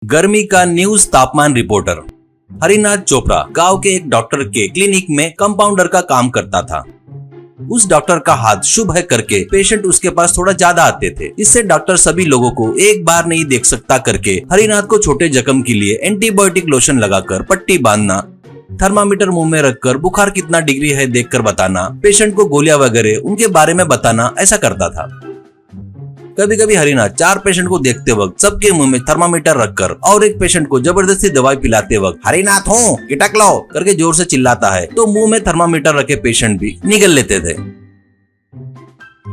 गर्मी का न्यूज तापमान रिपोर्टर। हरिनाथ चोपड़ा गांव के एक डॉक्टर के क्लिनिक में कंपाउंडर का काम करता था। उस डॉक्टर का हाथ शुभ है करके पेशेंट उसके पास थोड़ा ज्यादा आते थे। इससे डॉक्टर सभी लोगों को एक बार नहीं देख सकता करके हरिनाथ को छोटे जख्म के लिए एंटीबायोटिक लोशन लगाकर पट्टी बांधना, थर्मामीटर मुंह में रखकर बुखार कितना डिग्री है देखकर बताना, पेशेंट को गोलियां वगैरह उनके बारे में बताना, ऐसा करता था। कभी कभी हरिनाथ 4 पेशेंट को देखते वक्त सबके मुंह में थर्मामीटर रखकर और एक पेशेंट को जबरदस्ती दवाई पिलाते वक्त हरिनाथ हो गिटक लो करके जोर से चिल्लाता है तो मुंह में थर्मामीटर रखे पेशेंट भी निगल लेते थे।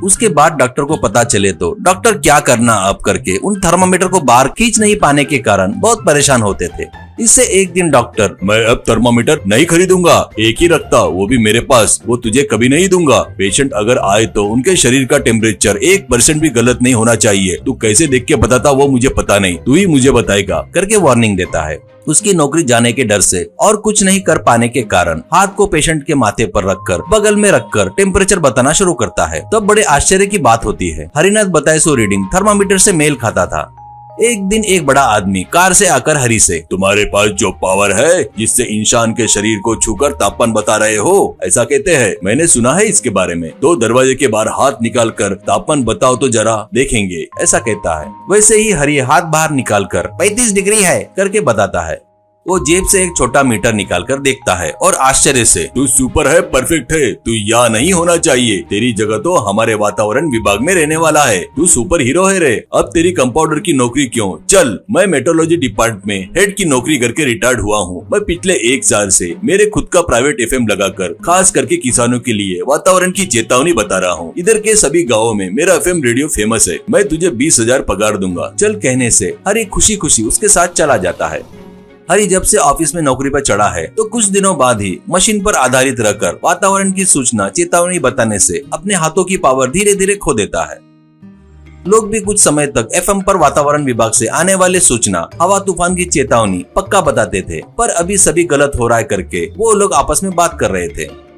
उसके बाद डॉक्टर को पता चले तो डॉक्टर क्या करना अब करके उन थर्मामीटर को बाहर खींच नहीं पाने के कारण बहुत परेशान होते थे। इससे एक दिन डॉक्टर, मैं अब थर्मामीटर नहीं खरीदूंगा, एक ही रखता, वो भी मेरे पास, वो तुझे कभी नहीं दूंगा। पेशेंट अगर आए तो उनके शरीर का टेम्परेचर 1% भी गलत नहीं होना चाहिए। तू कैसे देख के बताता वो मुझे पता नहीं, तू ही मुझे बताएगा करके वार्निंग देता है। उसकी नौकरी जाने के डर से और कुछ नहीं कर पाने के कारण हाथ को पेशेंट के माथे पर रखकर बगल में रखकर टेम्परेचर बताना शुरू करता है। तब बड़े आश्चर्य की बात होती है, हरिनाथ बताए सो रीडिंग थर्मामीटर से मेल खाता था। एक दिन एक बड़ा आदमी कार से आकर हरि से, तुम्हारे पास जो पावर है जिससे इंसान के शरीर को छूकर तापमान बता रहे हो, ऐसा कहते हैं, मैंने सुना है इसके बारे में, तो दरवाजे के बाहर हाथ निकाल कर तापमान बताओ तो जरा देखेंगे, ऐसा कहता है। वैसे ही हरि हाथ बाहर निकाल कर 35 डिग्री है करके बताता है। वो जेब से एक छोटा मीटर निकालकर देखता है और आश्चर्य से, तू सुपर है, परफेक्ट है, तू यहाँ नहीं होना चाहिए, तेरी जगह तो हमारे वातावरण विभाग में रहने वाला है, तू सुपर हीरो है रे। अब तेरी कंपाउंडर की नौकरी क्यों, चल, मैं मेट्रोलॉजी डिपार्टमेंट में हेड की नौकरी करके रिटायर्ड हुआ हूँ। मैं पिछले 1 साल से मेरे खुद का प्राइवेट FM लगाकर खास करके किसानों के लिए वातावरण की चेतावनी बता रहा हूँ। इधर के सभी गाँवों में मेरा FM रेडियो फेमस है, मैं तुझे 20,000 पगार दूंगा, चल कहने से हरि खुशी खुशी उसके साथ चला जाता है। हरि जब से ऑफिस में नौकरी पर चढ़ा है तो कुछ दिनों बाद ही मशीन पर आधारित रहकर वातावरण की सूचना चेतावनी बताने से अपने हाथों की पावर धीरे धीरे खो देता है। लोग भी कुछ समय तक FM पर वातावरण विभाग से आने वाले सूचना, हवा तूफान की चेतावनी पक्का बताते थे, पर अभी सभी गलत हो रहा है करके वो लोग आपस में बात कर रहे थे।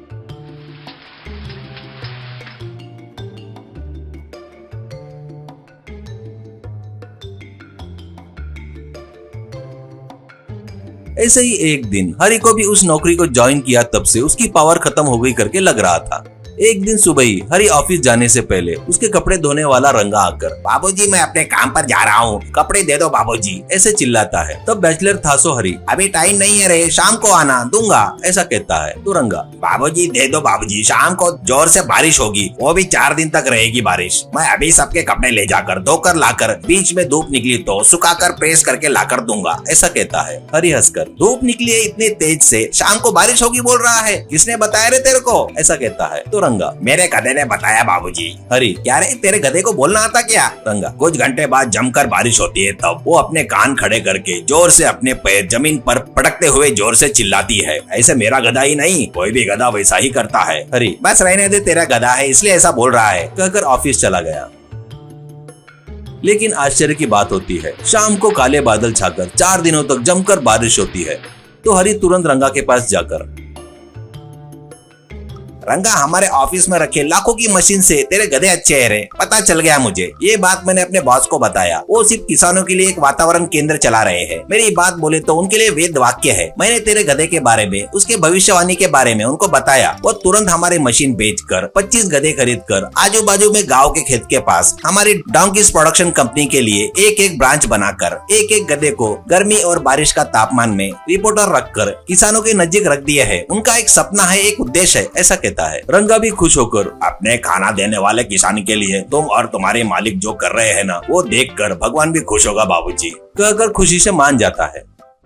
ऐसे ही एक दिन हरि को भी उस नौकरी को ज्वाइन किया तब से उसकी पावर खत्म हो गई करके लग रहा था। एक दिन सुबह ही हरि ऑफिस जाने से पहले उसके कपड़े धोने वाला रंगा आकर, बाबूजी मैं अपने काम पर जा रहा हूँ, कपड़े दे दो बाबूजी, ऐसे चिल्लाता है। तब बैचलर था सो हरि, अभी टाइम नहीं है रे, शाम को आना, दूंगा, ऐसा कहता है। तो रंगा, बाबूजी दे दो बाबूजी, शाम को जोर से बारिश होगी, वो भी 4 दिन तक रहेगी बारिश, मैं अभी सबके कपड़े ले जाकर धोकर लाकर, बीच में धूप निकली तो सुखाकर प्रेस करके लाकर दूंगा, ऐसा कहता है। हरि हंसकर, धूप निकली है इतनी तेज से, शाम को बारिश होगी बोल रहा है, किसने बताया रे तेरे को, ऐसा कहता है। तो रंगा, मेरे गधे ने बताया बाबूजी। हरि, क्या रे तेरे गधे को बोलना आता क्या? रंगा, कुछ घंटे बाद जमकर बारिश होती है तब वो अपने कान खड़े करके जोर से अपने पैर जमीन पर पटकते हुए जोर से चिल्लाती है, ऐसे मेरा गधा ही नहीं कोई भी गधा वैसा ही करता है। हरि, बस रहने दे, तेरा गधा है इसलिए ऐसा बोल रहा है, कहकर ऑफिस चला गया। लेकिन आश्चर्य की बात होती है, शाम को काले बादल छाकर 4 दिनों तक जमकर बारिश होती है। तो हरि तुरंत रंगा के पास जाकर, रंगा हमारे ऑफिस में रखे लाखों की मशीन से तेरे गधे अच्छे है रे, पता चल गया मुझे, ये बात मैंने अपने बॉस को बताया, वो सिर्फ किसानों के लिए एक वातावरण केंद्र चला रहे हैं, मेरी बात बोले तो उनके लिए वेद वाक्य है। मैंने तेरे गधे के बारे में, उसके भविष्यवाणी के बारे में उनको बताया, वो तुरंत हमारी मशीन बेचकर 25 गधे खरीद कर आजू बाजू में गाँव के खेत के पास हमारी डोंकीज प्रोडक्शन कंपनी के लिए एक ब्रांच बनाकर एक गधे को गर्मी और बारिश का तापमान में रिपोर्टर रखकर किसानों के नजदीक रख दिए है। उनका एक सपना है, एक उद्देश्य है, ऐसा कहता है। रंगा भी खुश होकर, अपने खाना देने वाले किसान के लिए तुम और तुम्हारे मालिक जो कर रहे हैं ना, वो देखकर भगवान भी खुश होगा बाबूजी, कहकर खुशी से मान जाता है।